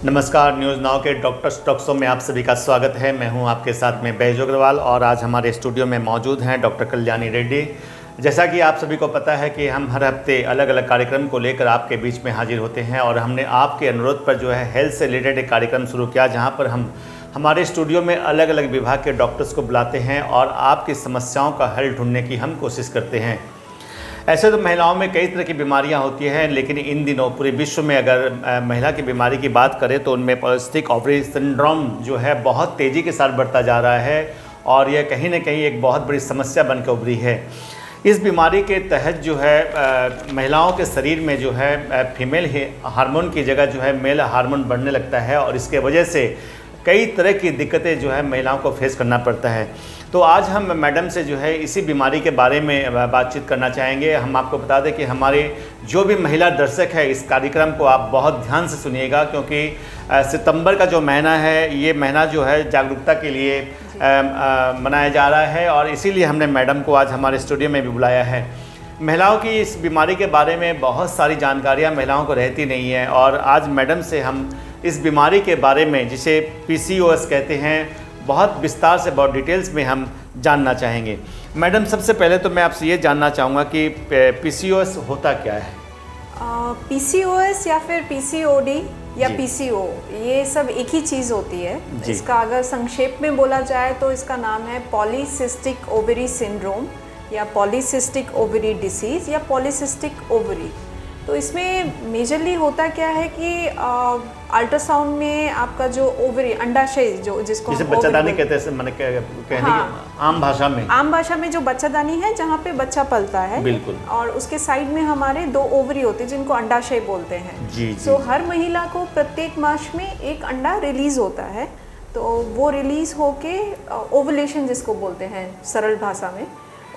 नमस्कार, news now के doctor talk show में आप सभी का स्वागत है। मैं हूं आपके साथ में बैजू अग्रवाल और आज हमारे स्टूडियो में मौजूद हैं डॉक्टर कल्याणी रेड्डी। जैसा कि आप सभी को पता है कि हम हर हफ्ते अलग अलग कार्यक्रम को लेकर आपके बीच में हाजिर होते हैं और हमने आपके अनुरोध पर जो है हेल्थ से रिलेटेड एक कार्यक्रम शुरू किया, जहां पर हम हमारे स्टूडियो में अलग अलग विभाग के डॉक्टर्स को बुलाते हैं और आपकी समस्याओं का हल ढूंढने की हम कोशिश करते हैं। ऐसे तो महिलाओं में कई तरह की बीमारियां होती हैं, लेकिन इन दिनों पूरे विश्व में अगर महिला की बीमारी की बात करें तो उनमें पॉलिसिस्टिक ओवरी सिंड्रोम जो है बहुत तेज़ी के साथ बढ़ता जा रहा है और यह कहीं ना कहीं एक बहुत बड़ी समस्या बन के उभरी है। इस बीमारी के तहत जो है महिलाओं के शरीर में जो है फीमेल हार्मोन की जगह जो है मेल हार्मोन बढ़ने लगता है और इसके वजह से कई तरह की दिक्कतें जो है महिलाओं को फेस करना पड़ता है। तो आज हम मैडम से जो है इसी बीमारी के बारे में बातचीत करना चाहेंगे। हम आपको बता दें कि हमारे जो भी महिला दर्शक है इस कार्यक्रम को आप बहुत ध्यान से सुनिएगा, क्योंकि सितंबर का जो महीना है ये महीना जो है जागरूकता के लिए मनाया जा रहा है और इसीलिए हमने मैडम को आज हमारे स्टूडियो में भी बुलाया है। महिलाओं की इस बीमारी के बारे में बहुत सारी जानकारियाँ महिलाओं को रहती नहीं है और आज मैडम से हम इस बीमारी के बारे में, जिसे PCOS कहते हैं, बहुत विस्तार से बहुत डिटेल्स में हम जानना चाहेंगे। मैडम, सबसे पहले तो मैं आपसे ये जानना चाहूँगा कि PCOS होता क्या है? PCOS या फिर PCOD या जी। PCO, ये सब एक ही चीज़ होती है। इसका अगर संक्षेप में बोला जाए तो इसका नाम है पॉलीसिस्टिक ओवरी सिंड्रोम या पॉलीसिस्टिक ओवरी डिसीज़ या पॉलीसिस्टिक ओवरी। तो इसमें मेजरली होता क्या है कि अल्ट्रासाउंड में आपका जो ओवरी अंडाशय जो जिसको जिसे बच्चादानी कहते हैं, मैंने कहने हाँ, आम भाषा में जो बच्चादानी है जहाँ पे बच्चा पलता है, बिल्कुल, और उसके साइड में हमारे 2 ओवरी होते हैं जिनको अंडाशय बोलते हैं। जी। सो हर महिला को प्रत्येक मास में एक अंडा रिलीज होता है, तो वो रिलीज होके ओवुलेशन जिसको बोलते हैं सरल भाषा में,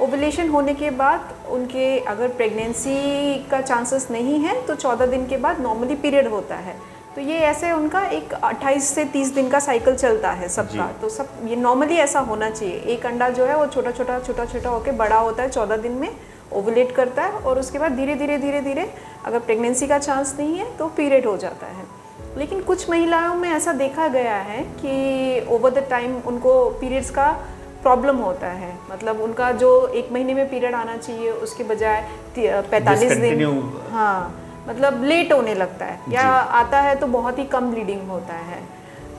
ओवुलेशन होने के बाद उनके अगर प्रेगनेंसी का चांसेस नहीं है तो 14 दिन के बाद नॉर्मली पीरियड होता है। तो ये ऐसे उनका एक 28 से 30 दिन का साइकिल चलता है सबका। तो सब ये नॉर्मली ऐसा होना चाहिए। एक अंडा जो है वो छोटा छोटा होकर बड़ा होता है, 14 दिन में ओवुलेट करता है और उसके बाद धीरे धीरे अगर प्रेगनेंसी का चांस नहीं है तो पीरियड हो जाता है। लेकिन कुछ महिलाओं में ऐसा देखा गया है कि ओवर द टाइम उनको पीरियड्स का प्रॉब्लम होता है, मतलब उनका जो 1 महीने में पीरियड आना चाहिए उसके बजाय 45 दिन, हाँ, मतलब लेट होने लगता है या आता है तो बहुत ही कम ब्लीडिंग होता है।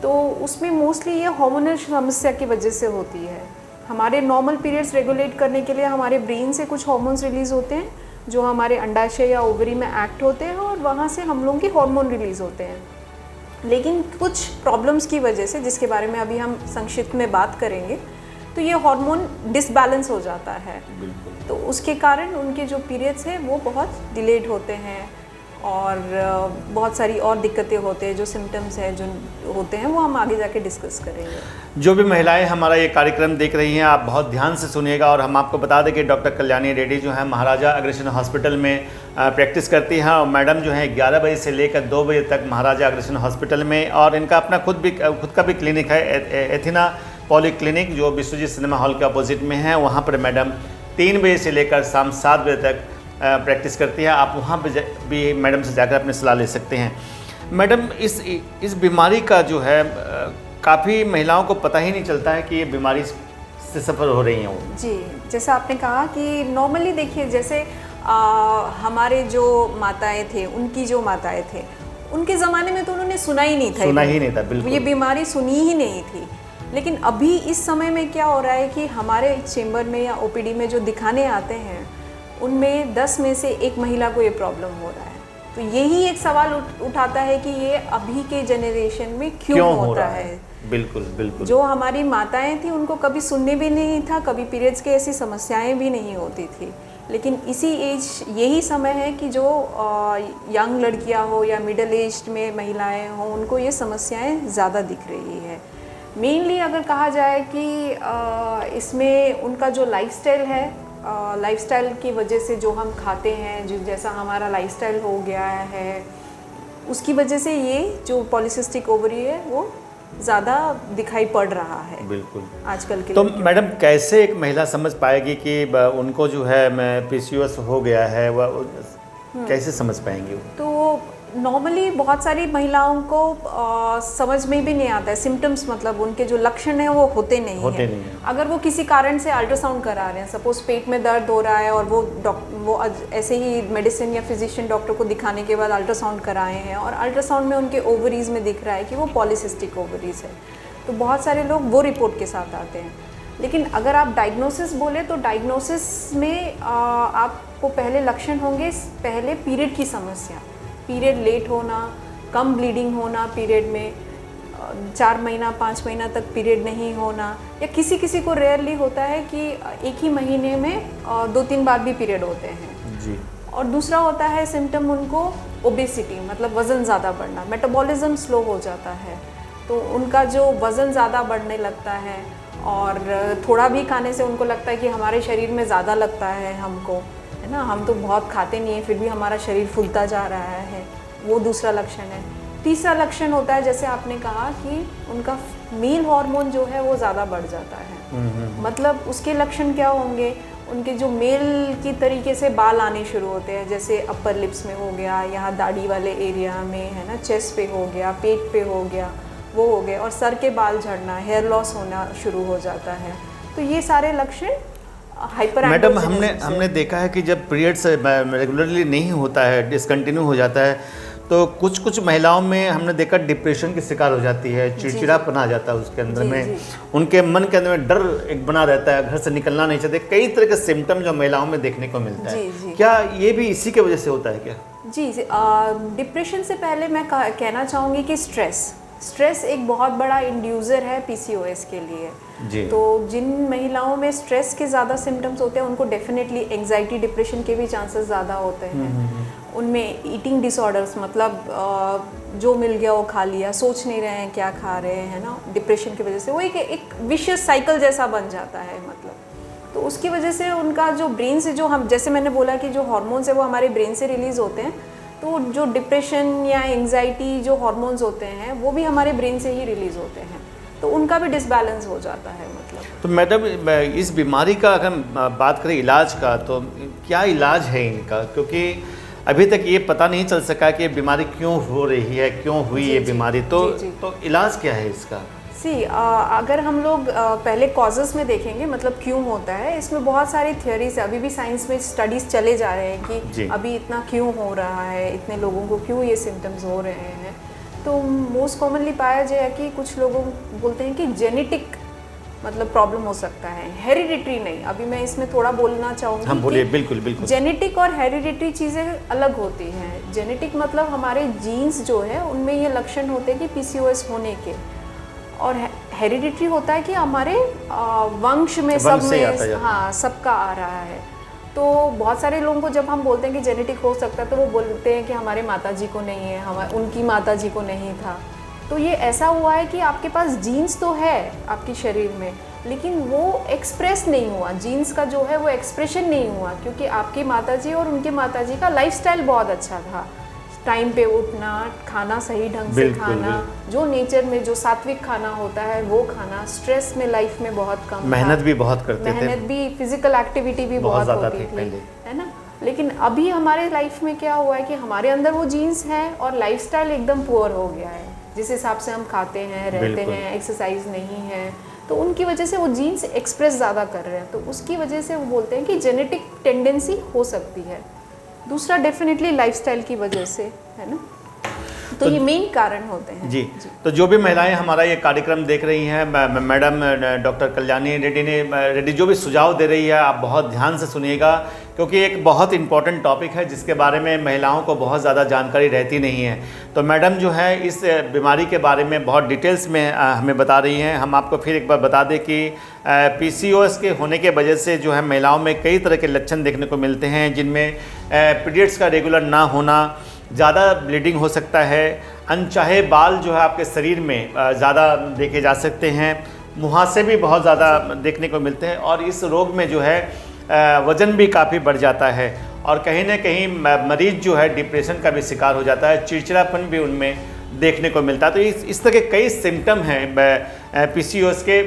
तो उसमें मोस्टली ये हार्मोनल समस्या की वजह से होती है। हमारे नॉर्मल पीरियड्स रेगुलेट करने के लिए हमारे ब्रेन से कुछ हार्मोन्स रिलीज होते हैं जो हमारे अंडाशय या ओवरी में एक्ट होते हैं और वहाँ से हम लोगों के हार्मोन रिलीज होते हैं। लेकिन कुछ प्रॉब्लम्स की वजह से, जिसके बारे में अभी हम संक्षिप्त में बात करेंगे, तो ये हार्मोन डिसबैलेंस हो जाता है। तो उसके कारण उनके जो पीरियड्स हैं वो बहुत डिलेड होते हैं और बहुत सारी और दिक्कतें होते हैं। जो सिम्टम्स हैं जो होते हैं वो हम आगे जाके डिस्कस करेंगे। जो भी महिलाएं हमारा ये कार्यक्रम देख रही हैं, आप बहुत ध्यान से सुनिएगा और हम आपको बता दें कि डॉक्टर कल्याणी रेड्डी जो है महाराजा अग्रसेन हॉस्पिटल में प्रैक्टिस करती हैं और मैडम जो है 11 बजे से लेकर 2 बजे तक महाराजा अग्रसेन हॉस्पिटल में, और इनका अपना खुद का भी क्लिनिक है, एथिना पॉली क्लिनिक, जो विश्वजीत सिनेमा हॉल के अपोजिट में है। वहाँ पर मैडम 3 बजे से लेकर शाम 7 बजे तक प्रैक्टिस करती है। आप वहाँ पे भी मैडम से जाकर अपनी सलाह ले सकते हैं। मैडम, इस बीमारी का जो है काफ़ी महिलाओं को पता ही नहीं चलता है कि ये बीमारी से सफ़र हो रही हैं वो। जी, जैसा आपने कहा कि नॉर्मली देखिए, जैसे हमारे जो माताएं थे, उनकी जो माताएं थे, उनके ज़माने में तो उन्होंने सुना ही नहीं था, बिल्कुल ये बीमारी सुनी ही नहीं थी। लेकिन अभी इस समय में क्या हो रहा है कि हमारे चेंबर में या OPD में जो दिखाने आते हैं उनमें 10 में से 1 महिला को ये प्रॉब्लम हो रहा है। तो यही एक सवाल उठाता है कि ये अभी के जनरेशन में क्यों होता है। बिल्कुल। जो हमारी माताएं थी उनको कभी सुनने भी नहीं था, कभी पीरियड्स की ऐसी समस्याएं भी नहीं होती थी। लेकिन इसी एज, यही समय है कि जो यंग लड़कियां हो या मिडिल एज में महिलाएं हों, उनको ये समस्याएं ज़्यादा दिख रही है। मेनली अगर कहा जाए कि इसमें उनका जो लाइफस्टाइल है, लाइफस्टाइल की वजह से जो हम खाते हैं, जो जैसा हमारा लाइफस्टाइल हो गया है, उसकी वजह से ये जो पॉलीसिस्टिक ओवरी है वो ज़्यादा दिखाई पड़ रहा है। बिल्कुल आजकल के तो मैडम, कैसे एक महिला समझ पाएगी कि उनको जो है PCOS हो गया है? कैसे समझ पाएंगे वो? तो नॉर्मली बहुत सारी महिलाओं को समझ में भी नहीं आता है सिम्टम्स, मतलब उनके जो लक्षण हैं वो होते नहीं हैं। अगर वो किसी कारण से अल्ट्रासाउंड करा रहे हैं, सपोज पेट में दर्द हो रहा है और वो ऐसे ही मेडिसिन या फिजिशियन डॉक्टर को दिखाने के बाद अल्ट्रासाउंड कराए हैं और अल्ट्रासाउंड में उनके ओवरीज में दिख रहा है कि वो पॉलीसिस्टिक ओवरीज है, तो बहुत सारे लोग वो रिपोर्ट के साथ आते हैं। लेकिन अगर आप डायग्नोसिस बोले तो डायग्नोसिस में आपको पहले लक्षण होंगे, पहले पीरियड की समस्या, पीरियड लेट होना, कम ब्लीडिंग होना पीरियड में, 4 महीना 5 महीना तक पीरियड नहीं होना, या किसी किसी को रेयरली होता है कि एक ही महीने में 2-3 बार भी पीरियड होते हैं जी। और दूसरा होता है सिम्टम उनको ओबेसिटी, मतलब वज़न ज़्यादा बढ़ना, मेटाबॉलिज्म स्लो हो जाता है, तो उनका जो वज़न ज़्यादा बढ़ने लगता है और थोड़ा भी खाने से उनको लगता है कि हमारे शरीर में ज़्यादा लगता है हमको, है ना, हम तो बहुत खाते नहीं हैं फिर भी हमारा शरीर फूलता जा रहा है, वो दूसरा लक्षण है। तीसरा लक्षण होता है जैसे आपने कहा कि उनका मेल हार्मोन जो है वो ज़्यादा बढ़ जाता है। मतलब उसके लक्षण क्या होंगे, उनके जो मेल की तरीके से बाल आने शुरू होते हैं, जैसे अपर लिप्स में हो गया, यहाँ दाढ़ी वाले एरिया में, है ना, चेस्ट पे हो गया, पेट पे हो गया, वो हो गए, और सर के बाल झड़ना, हेयर लॉस होना शुरू हो जाता है। तो ये सारे लक्षण हाइपर। मैडम हमने देखा है कि जब पीरियड्स रेगुलरली नहीं होता है, डिसकंटिन्यू हो जाता है, तो कुछ महिलाओं में हमने देखा डिप्रेशन की शिकार हो जाती है, चिड़चिड़ापन आ जाता है उसके अंदर में, उनके मन के अंदर में डर एक बना रहता है, घर से निकलना नहीं चाहते, कई तरह के सिम्टम जो महिलाओं में देखने को मिलता है। क्या ये भी इसी के वजह से होता है क्या? जी, डिप्रेशन से पहले मैं कहना चाहूँगी कि स्ट्रेस एक बहुत बड़ा इंड्यूसर है पीसीओएस के लिए जी। तो जिन महिलाओं में स्ट्रेस के ज़्यादा सिम्टम्स होते हैं उनको डेफिनेटली एंजाइटी डिप्रेशन के भी चांसेस ज़्यादा होते हैं। उनमें ईटिंग डिसऑर्डर्स, मतलब जो मिल गया वो खा लिया, सोच नहीं रहे हैं क्या खा रहे हैं, ना, डिप्रेशन की वजह से वो एक विशियस साइकिल जैसा बन जाता है, मतलब तो उसकी वजह से उनका जो ब्रेन से जो हम, जैसे मैंने बोला कि जो हार्मोन्स है वो हमारे ब्रेन से रिलीज़ होते हैं, तो जो डिप्रेशन या एंजाइटी जो हार्मोन्स होते हैं वो भी हमारे ब्रेन से ही रिलीज़ होते हैं, तो उनका भी डिसबैलेंस हो जाता है। मतलब तो मैडम इस बीमारी का अगर बात करें इलाज का, तो क्या इलाज है इनका, क्योंकि अभी तक ये पता नहीं चल सका कि ये बीमारी क्यों हो रही है, क्यों हुई ये बीमारी, तो इलाज क्या है इसका? अगर हम लोग पहले कॉजेज़ में देखेंगे, मतलब क्यों होता है, इसमें बहुत सारी थियोरीज है, अभी भी साइंस में स्टडीज़ चले जा रहे हैं कि अभी इतना क्यों हो रहा है, इतने लोगों को क्यों ये सिम्टम्स हो रहे हैं। तो मोस्ट कॉमनली पाया जाए कि कुछ लोगों बोलते हैं कि जेनेटिक मतलब प्रॉब्लम हो सकता है, हेरिडिटरी नहीं। अभी मैं इसमें थोड़ा बोलना चाहूँगी। हम बोलिए, बिल्कुल बिल्कुल। जेनेटिक और हेरिडिटरी चीज़ें अलग होती हैं। जेनेटिक मतलब हमारे जीन्स जो है उनमें ये लक्षण होते हैं कि पीसीओएस होने के, और हेरिडिटरी होता है कि हमारे वंश में सब में, हाँ, सबका आ रहा है। तो बहुत सारे लोगों को जब हम बोलते हैं कि जेनेटिक हो सकता है तो वो बोलते हैं कि हमारे माताजी को नहीं है, उनकी माताजी को नहीं था। तो ये ऐसा हुआ है कि आपके पास जीन्स तो है आपके शरीर में, लेकिन वो एक्सप्रेस नहीं हुआ, जीन्स का जो है वो एक्सप्रेशन नहीं हुआ, क्योंकि आपकी माताजी और उनके माताजी का लाइफस्टाइल बहुत अच्छा था, टाइम पे उठना, खाना सही ढंग से खाना, जो नेचर में जो सात्विक खाना होता है वो खाना, स्ट्रेस में लाइफ में बहुत कम, मेहनत भी बहुत करते थे, मेहनत भी, फिजिकल एक्टिविटी भी बहुत होती थी, है ना। लेकिन अभी हमारे लाइफ में क्या हुआ है कि हमारे अंदर वो जीन्स है और लाइफस्टाइल एकदम पुअर हो गया है, जिस हिसाब से हम खाते हैं, रहते हैं, एक्सरसाइज नहीं है, तो उनकी वजह से वो जीन्स एक्सप्रेस ज़्यादा कर रहे हैं, तो उसकी वजह से वो बोलते हैं कि जेनेटिक टेंडेंसी हो सकती है। दूसरा डेफिनेटली लाइफस्टाइल की वजह से, है ना, तो ये मेन कारण होते हैं। जी। तो जो भी महिलाएं हमारा ये कार्यक्रम देख रही हैं, मैडम डॉक्टर कल्याणी रेड्डी जो भी सुझाव दे रही है, आप बहुत ध्यान से सुनिएगा, क्योंकि एक बहुत इंपॉर्टेंट टॉपिक है जिसके बारे में महिलाओं को बहुत ज़्यादा जानकारी रहती नहीं है। तो मैडम जो है इस बीमारी के बारे में बहुत डिटेल्स में हमें बता रही हैं। हम आपको फिर एक बार बता दें कि पीसीओएस के होने के वजह से जो है महिलाओं में कई तरह के लक्षण देखने को मिलते हैं, जिनमें पीरियड्स का रेगुलर ना होना, ज़्यादा ब्लीडिंग हो सकता है, अनचाहे बाल जो है आपके शरीर में ज़्यादा देखे जा सकते हैं, मुहासे भी बहुत ज़्यादा देखने को मिलते हैं, और इस रोग में जो है वज़न भी काफ़ी बढ़ जाता है, और कहीं ना कहीं मरीज जो है डिप्रेशन का भी शिकार हो जाता है, चिड़चिड़ापन भी उनमें देखने को मिलता है। तो इस तरह के कई सिम्टम हैं पीसीओएस के,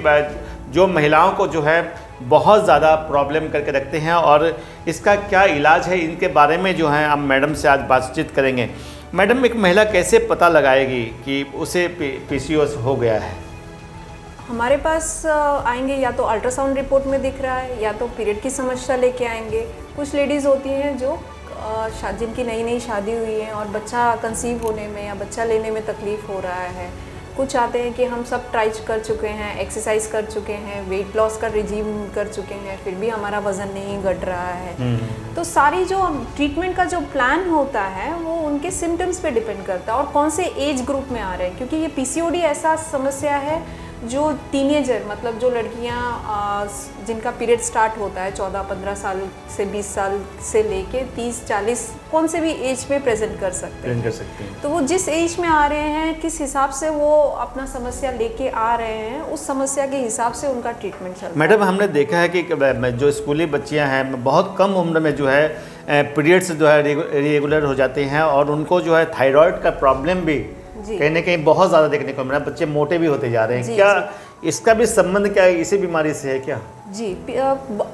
जो महिलाओं को जो है बहुत ज़्यादा प्रॉब्लम करके रखते हैं, और इसका क्या इलाज है इनके बारे में जो है हम मैडम से आज बातचीत करेंगे। मैडम, एक महिला कैसे पता लगाएगी कि उसे पीसीओएस हो गया है? हमारे पास आएंगे या तो अल्ट्रासाउंड रिपोर्ट में दिख रहा है या तो पीरियड की समस्या लेके आएंगे। कुछ लेडीज़ होती हैं जो जिनकी नई नई शादी हुई है और बच्चा कंसीव होने में या बच्चा लेने में तकलीफ़ हो रहा है। कुछ आते हैं कि हम सब ट्राई कर चुके हैं, एक्सरसाइज कर चुके हैं, वेट लॉस का रिजीम कर चुके हैं, फिर भी हमारा वज़न नहीं घट रहा है। तो सारी जो ट्रीटमेंट का जो प्लान होता है वो उनके सिम्टम्स पे डिपेंड करता है और कौन से एज ग्रुप में आ रहे हैं, क्योंकि ये पीसीओडी ऐसा समस्या है जो टीनेजर, मतलब जो लड़कियां जिनका पीरियड स्टार्ट होता है 14-15 साल से 20 साल से लेके 30-40 कौन से भी एज में प्रेजेंट कर सकते हैं। तो वो जिस एज में आ रहे हैं, किस हिसाब से वो अपना समस्या लेके आ रहे हैं, उस समस्या के हिसाब से उनका ट्रीटमेंट चलता है। मैडम, हमने देखा है कि जो स्कूली बच्चियां हैं बहुत कम उम्र में जो है पीरियड्स जो है रेगुलर हो जाते हैं, और उनको जो है थायराइड का प्रॉब्लम भी कहीं ना कहीं बहुत ज़्यादा देखने को मिल रहा है। बच्चे मोटे भी होते जा रहे हैं। क्या इसका भी संबंध क्या इसी बीमारी से है क्या? जी,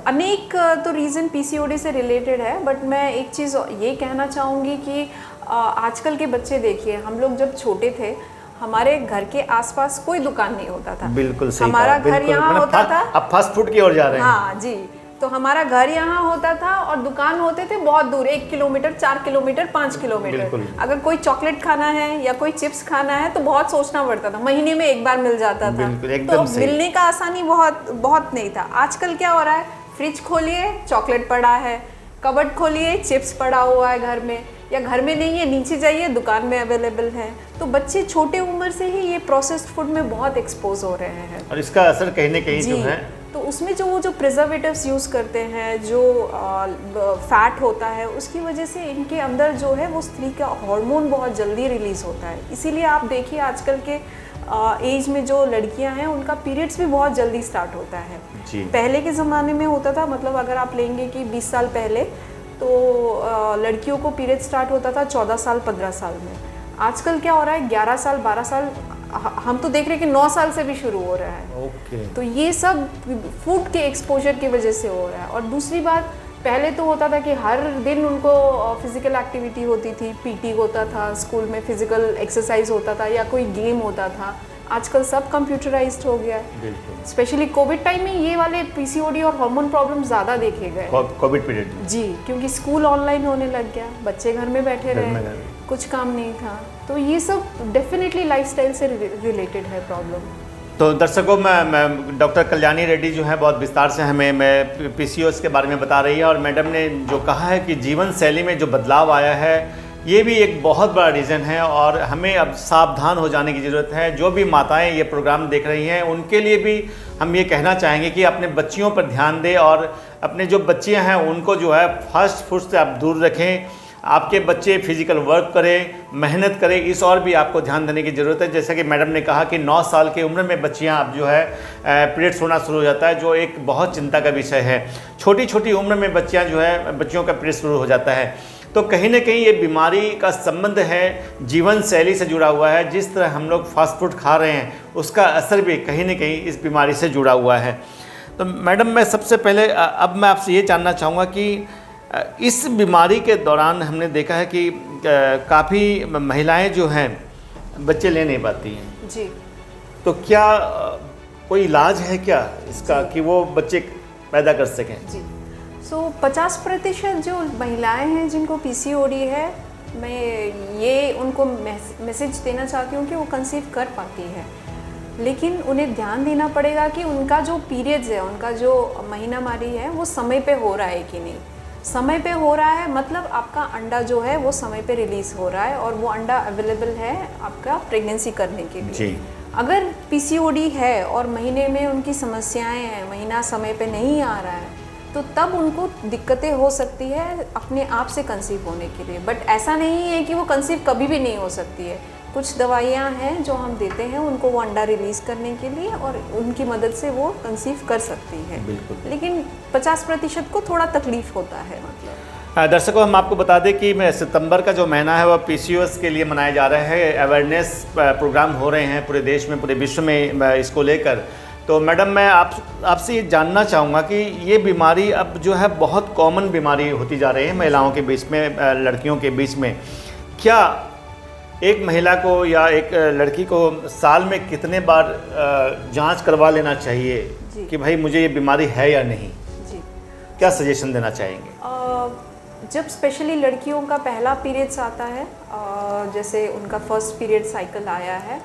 अनेक तो रीज़न पीसीओडी से रिलेटेड है, बट मैं एक चीज़ ये कहना चाहूँगी कि आजकल के बच्चे देखिए, हम लोग जब छोटे थे हमारे घर के आसपास कोई दुकान नहीं होता था। बिल्कुल सही, हमारा घर यहाँ होता था। अब फास्ट फूड की ओर जा रहे हैं। हाँ जी, तो हमारा घर यहाँ होता था और दुकान होते थे बहुत दूर, 1 किलोमीटर, 4 किलोमीटर, 5 किलोमीटर। अगर कोई चॉकलेट खाना है या कोई चिप्स खाना है तो बहुत सोचना पड़ता था, महीने में एक बार मिल जाता था। तो मिलने का आसानी बहुत नहीं था। आजकल क्या हो रहा है, फ्रिज खोलिए चॉकलेट पड़ा है, कबर्ड खोलिए चिप्स पड़ा हुआ है घर में, या घर में नहीं है नीचे जाइए दुकान में अवेलेबल है। तो बच्चे छोटे उम्र से ही ये प्रोसेस्ड फूड में बहुत एक्सपोज हो रहे हैं, और इसका असर कहीं ना कहीं जो है, तो उसमें जो प्रिजर्वेटिव्स यूज़ करते हैं, जो फैट होता है, उसकी वजह से इनके अंदर जो है वो स्त्री का हार्मोन बहुत जल्दी रिलीज़ होता है। इसीलिए आप देखिए आजकल के एज में जो लड़कियां हैं उनका पीरियड्स भी बहुत जल्दी स्टार्ट होता है। पहले के ज़माने में होता था, मतलब अगर आप लेंगे कि 20 साल पहले, तो लड़कियों को पीरियड स्टार्ट होता था 14 साल 15 साल में। आजकल क्या हो रहा है, 11 साल 12 साल, हम तो देख रहे हैं कि 9 साल से भी शुरू हो रहा है। तो ये सब फूड के एक्सपोजर की वजह से हो रहा है। और दूसरी बात, पहले तो होता था कि हर दिन उनको फिजिकल एक्टिविटी होती थी, पीटी होता था स्कूल में, फिजिकल एक्सरसाइज होता था या कोई गेम होता था। आजकल सब कंप्यूटराइज्ड हो गया है। स्पेशली कोविड टाइम में ये वाले पीसीओडी और हार्मोन प्रॉब्लम ज़्यादा देखे गए कोविड पीरियड जी, क्योंकि स्कूल ऑनलाइन होने लग गया, बच्चे घर में बैठे रहे, कुछ काम नहीं था। तो ये सब डेफिनेटली लाइफस्टाइल से रिलेटेड है प्रॉब्लम। तो दर्शकों, मैं डॉक्टर कल्याणी रेड्डी जो है बहुत विस्तार से हमें पीसीओएस के बारे में बता रही है, और मैडम ने जो कहा है कि जीवन शैली में जो बदलाव आया है ये भी एक बहुत बड़ा रीज़न है, और हमें अब सावधान हो जाने की ज़रूरत है। जो भी माताएं ये प्रोग्राम देख रही हैं उनके लिए भी हम ये कहना चाहेंगे कि अपने बच्चियों पर ध्यान दें, और अपने जो बच्चियां हैं उनको जो है फास्ट फूड से आप दूर रखें। आपके बच्चे फिजिकल वर्क करें, मेहनत करें, इस और भी आपको ध्यान देने की ज़रूरत है। जैसा कि मैडम ने कहा कि 9 साल की उम्र में बच्चियां अब जो है पीरियड्स होना शुरू हो जाता है, जो एक बहुत चिंता का विषय है। छोटी छोटी उम्र में बच्चियों का पीरियड शुरू हो जाता है। तो कहीं ना कहीं ये बीमारी का संबंध है जीवन शैली से जुड़ा हुआ है। जिस तरह हम लोग फास्ट फूड खा रहे हैं उसका असर भी कहीं ना कहीं इस बीमारी से जुड़ा हुआ है। तो मैडम, मैं सबसे पहले अब मैं आपसे ये जानना चाहूँगा कि इस बीमारी के दौरान हमने देखा है कि काफ़ी महिलाएं जो हैं बच्चे ले नहीं पाती हैं जी। तो क्या कोई इलाज है क्या इसका कि वो बच्चे पैदा कर सकें? जी, 50% जो महिलाएं हैं जिनको पीसीओडी है, मैं ये उनको मैसेज देना चाहती हूँ कि वो कंसीव कर पाती है, लेकिन उन्हें ध्यान देना पड़ेगा कि उनका जो पीरियड्स है, उनका जो महीनामारी है वो समय पे हो रहा है कि नहीं। समय पे हो रहा है मतलब आपका अंडा जो है वो समय पे रिलीज़ हो रहा है और वो अंडा अवेलेबल है आपका प्रेगनेंसी करने के लिए जी। अगर पीसीओडी है और महीने में उनकी समस्याएं हैं, महीना समय पे नहीं आ रहा है, तो तब उनको दिक्कतें हो सकती है अपने आप से कंसीव होने के लिए। बट ऐसा नहीं है कि वो कंसीव कभी भी नहीं हो सकती है। कुछ दवाइयाँ हैं जो हम देते हैं उनको वो अंडा रिलीज़ करने के लिए, और उनकी मदद से वो कंसीव कर सकती है। लेकिन 50% को थोड़ा तकलीफ़ होता है। मतलब दर्शकों, हम आपको बता दें कि सितंबर का जो महीना है वह पीसीओएस के लिए मनाया जा रहा है। अवेयरनेस प्रोग्राम हो रहे हैं पूरे देश में, पूरे विश्व में इसको लेकर। तो मैडम मैं आपसे ये जानना चाहूँगा कि ये बीमारी अब जो है बहुत कॉमन बीमारी होती जा रही है महिलाओं के बीच में, लड़कियों के बीच में। क्या एक महिला को या एक लड़की को साल में कितने बार जांच करवा लेना चाहिए कि भाई मुझे ये बीमारी है या नहीं? जी, क्या सजेशन देना चाहेंगे? जब स्पेशली लड़कियों का पहला पीरियड्स आता है, जैसे उनका फर्स्ट पीरियड साइकिल आया है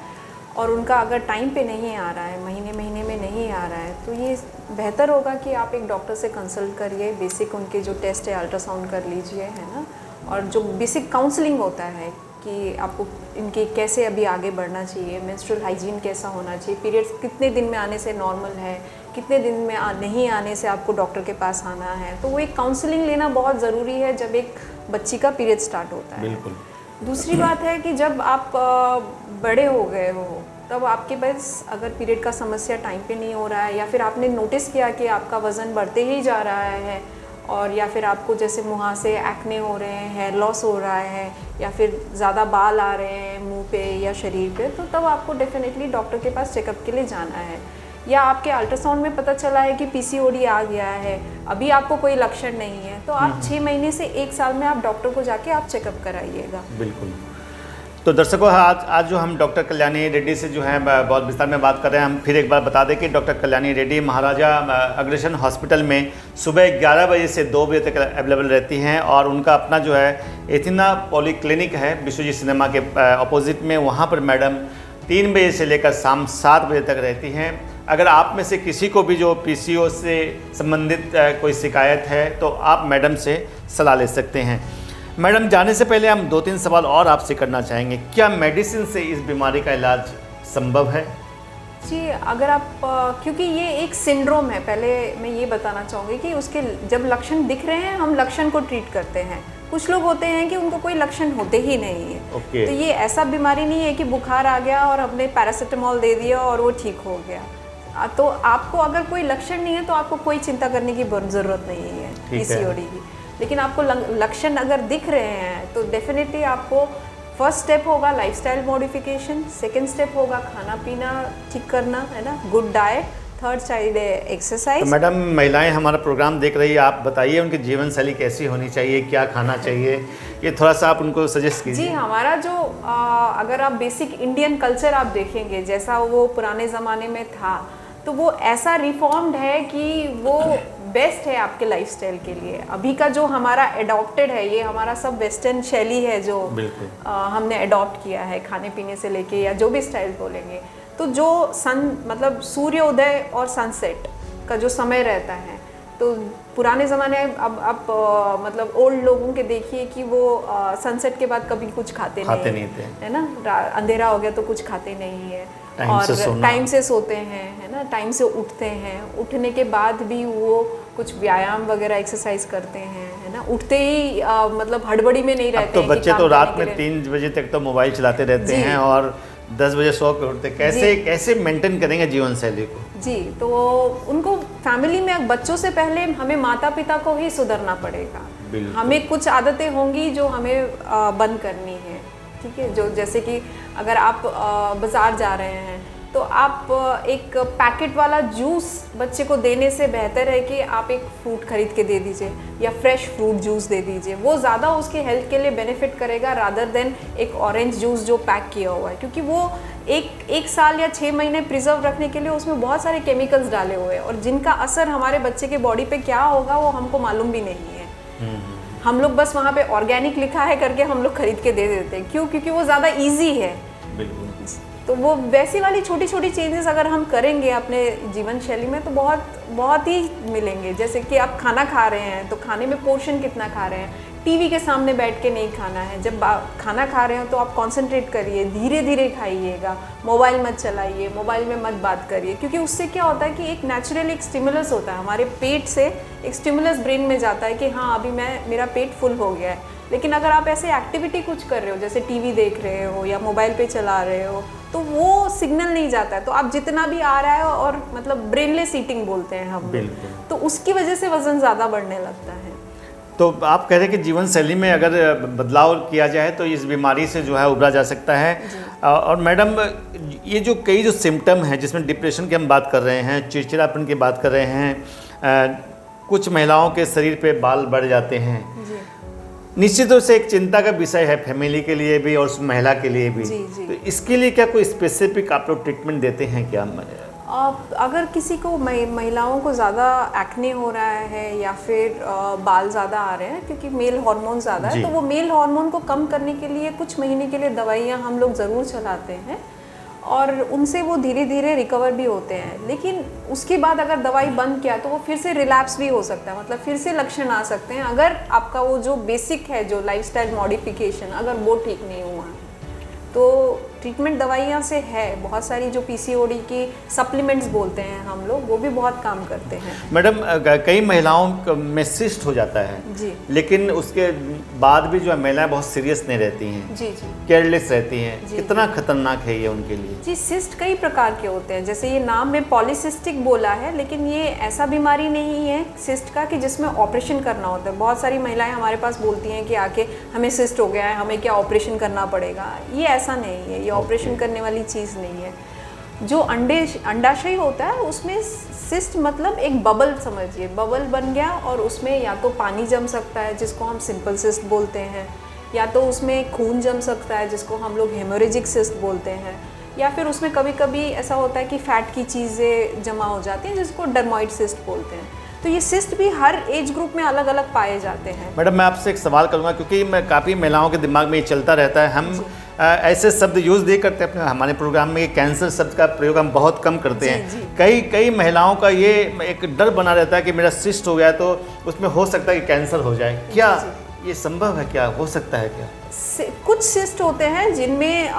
और उनका अगर टाइम पे नहीं आ रहा है, महीने में नहीं आ रहा है, तो ये बेहतर होगा कि आप एक डॉक्टर से कंसल्ट करिए। बेसिक उनके जो टेस्ट है अल्ट्रासाउंड कर लीजिए, है ना, और जो बेसिक काउंसलिंग होता है कि आपको इनके कैसे अभी आगे बढ़ना चाहिए, मेंस्ट्रुअल हाइजीन कैसा होना चाहिए, पीरियड्स कितने दिन में आने से नॉर्मल है, कितने दिन में नहीं आने से आपको डॉक्टर के पास आना है। तो वो एक काउंसलिंग लेना बहुत ज़रूरी है जब एक बच्ची का पीरियड स्टार्ट होता है। बिल्कुल। दूसरी बात है कि जब आप बड़े हो गए हो, तब आपके पास अगर पीरियड का समस्या टाइम पे नहीं हो रहा है, या फिर आपने नोटिस किया कि आपका वज़न बढ़ते ही जा रहा है, और या फिर आपको जैसे मुहासे, एक्ने हो रहे हैं, हेयर लॉस हो रहा है, या फिर ज़्यादा बाल आ रहे हैं मुंह पे या शरीर पे, तो तब आपको डेफिनेटली डॉक्टर के पास चेकअप के लिए जाना है। या आपके अल्ट्रासाउंड में पता चला है कि पीसीओडी आ गया है, अभी आपको कोई लक्षण नहीं है, तो आप 6 महीने से 1 साल में आप डॉक्टर को जाके आप चेकअप कराइएगा। बिल्कुल। तो दर्शकों, आज जो हम डॉक्टर कल्याणी रेड्डी से जो है बहुत विस्तार में बात कर रहे हैं। हम फिर एक बार बता दें कि डॉक्टर कल्याणी रेड्डी महाराजा अग्रसेन हॉस्पिटल में सुबह 11 बजे से 2 बजे तक अवेलेबल रहती हैं, और उनका अपना जो है एथिना पॉलीक्लिनिक है विश्वजीत सिनेमा के अपोजिट में। वहाँ पर मैडम 3 बजे से लेकर शाम 7 बजे तक रहती हैं। अगर आप में से किसी को भी जो पीसीओ से संबंधित कोई शिकायत है तो आप मैडम से सलाह ले सकते हैं। मैडम, जाने से पहले हम 2-3 सवाल और आपसे करना चाहेंगे। क्या मेडिसिन से इस बीमारी का इलाज संभव है? जी, अगर आप क्योंकि ये एक सिंड्रोम है, पहले मैं ये बताना चाहूँगी कि उसके जब लक्षण दिख रहे हैं हम लक्षण को ट्रीट करते हैं। कुछ लोग होते हैं कि उनको कोई लक्षण होते ही नहीं है। तो ये ऐसा बीमारी नहीं है कि बुखार आ गया और हमने पैरासीटामोल दे दिया और वो ठीक हो गया। तो आपको अगर कोई लक्षण नहीं है तो आपको कोई चिंता करने की ज़रूरत नहीं है पीसीओडी की। लेकिन आपको लक्षण अगर दिख रहे हैं तो डेफिनेटली आपको फर्स्ट स्टेप होगा लाइफस्टाइल मॉडिफिकेशन, सेकंड स्टेप होगा खाना पीना ठीक करना, है ना, good diet, third side exercise. तो मैडम, महिलाएं हमारा प्रोग्राम देख रही है, आप बताइए उनकी जीवन शैली कैसी होनी चाहिए, क्या खाना चाहिए, ये थोड़ा सा आप उनको सजेस्ट कीजिए। जी, हमारा जो अगर आप बेसिक इंडियन कल्चर आप देखेंगे जैसा वो पुराने ज़माने में था, तो वो ऐसा रिफॉर्म्ड है कि वो बेस्ट है आपके लाइफस्टाइल के लिए। अभी का जो हमारा एडॉप्टेड है, ये हमारा सब वेस्टर्न शैली है जो हमने अडॉप्ट किया है, खाने पीने से लेके या जो भी स्टाइल बोलेंगे। तो जो मतलब सूर्योदय और सनसेट का जो समय रहता है, तो पुराने ज़माने अब मतलब ओल्ड लोगों के देखिए कि वो सनसेट के बाद कभी कुछ खाते नहीं थे, है ना, अंधेरा हो गया तो कुछ खाते नहीं है, और टाइम से सोते हैं, है ना, टाइम से उठते हैं, उठने के बाद भी वो कुछ व्यायाम वगैरह एक्सरसाइज करते हैं, है ना, उठते ही मतलब हड़बड़ी में नहीं रहते। तो बच्चे तो रात में 3 बजे तक तो मोबाइल चलाते रहते हैं और 10 बजे सो के उठते, कैसे मेंटेन करेंगे जीवन शैली को? जी, तो उनको फैमिली में बच्चों से पहले हमें माता पिता को ही सुधरना पड़ेगा। हमें कुछ आदतें होंगी जो हमें बंद करनी है, ठीक है। जो जैसे कि अगर आप बाज़ार जा रहे हैं तो आप एक पैकेट वाला जूस बच्चे को देने से बेहतर है कि आप एक फ्रूट खरीद के दे दीजिए या फ्रेश फ्रूट जूस दे दीजिए। वो ज़्यादा उसके हेल्थ के लिए बेनिफिट करेगा रादर देन एक ऑरेंज जूस जो पैक किया हुआ है, क्योंकि वो एक साल या 6 महीने प्रिजर्व रखने के लिए उसमें बहुत सारे केमिकल्स डाले हुए हैं, और जिनका असर हमारे बच्चे के बॉडी पे क्या होगा वो हमको मालूम भी नहीं है। हम लोग बस वहाँ पे ऑर्गेनिक लिखा है करके हम लोग खरीद के दे देते हैं। क्यों? क्योंकि वो ज़्यादा ईजी है। तो वो वैसी वाली छोटी छोटी चेंजेस अगर हम करेंगे अपने जीवन शैली में तो बहुत ही मिलेंगे। जैसे कि आप खाना खा रहे हैं तो खाने में पोर्शन कितना खा रहे हैं, टीवी के सामने बैठ के नहीं खाना है। जब खाना खा रहे हो तो आप कंसंट्रेट करिए, धीरे धीरे खाइएगा, मोबाइल मत चलाइए, मोबाइल में मत बात करिए, क्योंकि उससे क्या होता है कि एक नेचुरल एक स्टिमुलस होता है हमारे पेट से, एक स्टिमुलस ब्रेन में जाता है कि हाँ अभी मेरा पेट फुल हो गया है। लेकिन अगर आप ऐसे एक्टिविटी कुछ कर रहे हो जैसे टीवी देख रहे हो या मोबाइल पे चला रहे हो तो वो सिग्नल नहीं जाता है, तो आप जितना भी आ रहा है और मतलब ब्रेनलेस ईटिंग बोलते हैं हम, तो उसकी वजह से वजन ज़्यादा बढ़ने लगता है। तो आप कह रहे हैं कि जीवन शैली में अगर बदलाव किया जाए तो इस बीमारी से जो है उबरा जा सकता है। और मैडम, ये जो कई जो सिम्टम हैं जिसमें डिप्रेशन की हम बात कर रहे हैं, चिड़चिड़ापन की बात कर रहे हैं, कुछ महिलाओं के शरीर पे बाल बढ़ जाते हैं, निश्चित रूप से एक चिंता का विषय है फैमिली के लिए भी और उस महिला के लिए भी। तो इसके लिए क्या कोई स्पेसिफिक आप लोग ट्रीटमेंट देते हैं क्या? अगर किसी को महिलाओं को ज़्यादा एक्ने हो रहा है या फिर बाल ज़्यादा आ रहे हैं क्योंकि मेल हार्मोन ज़्यादा है, तो वो मेल हार्मोन को कम करने के लिए कुछ महीने के लिए दवाइयाँ हम लोग ज़रूर चलाते हैं और उनसे वो धीरे धीरे रिकवर भी होते हैं। लेकिन उसके बाद अगर दवाई बंद किया तो वो फिर से रिलैप्स भी हो सकता है, मतलब फिर से लक्षण आ सकते हैं अगर आपका वो जो बेसिक है, जो लाइफस्टाइल मॉडिफिकेशन, अगर वो ठीक नहीं हुआ तो ट्रीटमेंट दवाइयाँ से है। बहुत सारी जो पीसीओडी की सप्लीमेंट्स बोलते हैं हम लोग, वो भी बहुत काम करते हैं। मैडम, कई महिलाओं में सिस्ट हो जाता है जी, लेकिन उसके बाद भी जो है महिलाएं बहुत सीरियस नहीं रहती हैं, जी, केयरलेस रहती हैं। कितना खतरनाक है ये उनके लिए? जी, सिस्ट कई प्रकार के होते हैं, जैसे ये नाम में पॉलीसिस्टिक बोला है, लेकिन ये ऐसा बीमारी नहीं है सिस्ट का कि जिसमें ऑपरेशन करना होता है। बहुत सारी महिलाएं हमारे पास बोलती हैं कि आके हमें सिस्ट हो गया है, हमें क्या ऑपरेशन करना पड़ेगा। ये ऐसा नहीं है, ये ऑपरेशन करने वाली चीज़ नहीं है। जो अंडाशय होता है उसमें सिस्ट मतलब एक बबल समझिए, बबल बन गया और उसमें या तो पानी जम सकता है जिसको हम सिंपल सिस्ट बोलते हैं, या तो उसमें खून जम सकता है जिसको हम लोग हेमोरेजिक सिस्ट बोलते हैं, या फिर उसमें कभी कभी ऐसा होता है कि फैट की चीज़ें जमा हो जाती हैं जिसको डर्मोइड सिस्ट बोलते हैं। तो ये सिस्ट भी हर एज ग्रुप में अलग अलग पाए जाते हैं। मैडम, मैं आपसे एक सवाल करूंगा क्योंकि मैं काफ़ी महिलाओं के दिमाग में ये चलता रहता है। हम ऐसे शब्द यूज़ नहीं करते अपने हमारे प्रोग्राम में, कैंसर शब्द का प्रयोग हम बहुत कम करते हैं। कई महिलाओं का ये एक डर बना रहता है कि मेरा सिस्ट हो गया तो उसमें हो सकता है कि कैंसर हो जाए। क्या ये संभव है? क्या हो सकता है? क्या कुछ सिस्ट होते हैं जिनमें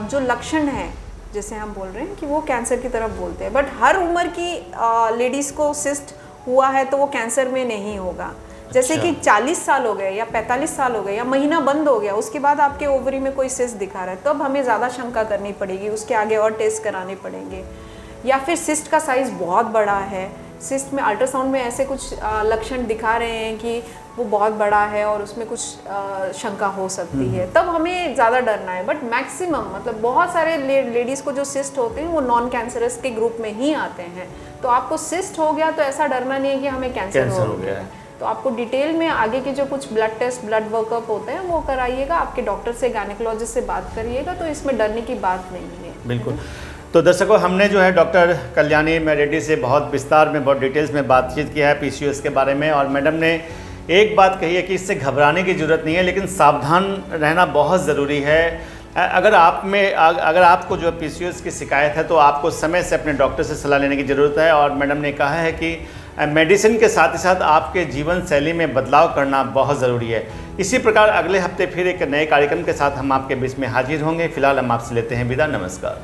जो लक्षण है, जैसे हम बोल रहे हैं कि वो कैंसर की तरफ बोलते हैं, बट हर उम्र की लेडीज़ को सिस्ट हुआ है तो वो कैंसर में नहीं होगा। जैसे कि 40 साल हो गए या 45 साल हो गए या महीना बंद हो गया, उसके बाद आपके ओवरी में कोई सिस्ट दिखा रहा है, तब हमें ज़्यादा शंका करनी पड़ेगी, उसके आगे और टेस्ट कराने पड़ेंगे। या फिर सिस्ट का साइज़ बहुत बड़ा है, सिस्ट में अल्ट्रासाउंड में ऐसे कुछ लक्षण दिखा रहे हैं कि वो बहुत बड़ा है और उसमें कुछ शंका हो सकती है, तब हमें ज़्यादा डरना है। बट मैक्सिमम मतलब बहुत सारे लेडीज़ को जो सिस्ट होते हैं वो नॉन कैंसरस के ग्रुप में ही आते हैं। तो आपको सिस्ट हो गया तो ऐसा डरना नहीं है कि हमें कैंसर हो गया है। तो आपको डिटेल में आगे के जो कुछ ब्लड टेस्ट, ब्लड वर्कअप होते हैं वो कराइएगा, आपके डॉक्टर से, गायनेकोलॉजिस्ट से बात करिएगा, तो इसमें डरने की बात नहीं है। बिल्कुल। तो दर्शकों, हमने जो है डॉक्टर कल्याणी रेड्डी से बहुत विस्तार में, बहुत डिटेल्स में बातचीत किया है पीसीओएस के बारे में, और मैडम ने एक बात कही है कि इससे घबराने की ज़रूरत नहीं है, लेकिन सावधान रहना बहुत ज़रूरी है। अगर आपको जो पीसीओएस की शिकायत है तो आपको समय से अपने डॉक्टर से सलाह लेने की ज़रूरत है। और मैडम ने कहा है कि मेडिसिन के साथ ही साथ आपके जीवन शैली में बदलाव करना बहुत ज़रूरी है। इसी प्रकार अगले हफ्ते फिर एक नए कार्यक्रम के साथ हम आपके बीच में हाजिर होंगे। फिलहाल हम आपसे लेते हैं विदा। नमस्कार।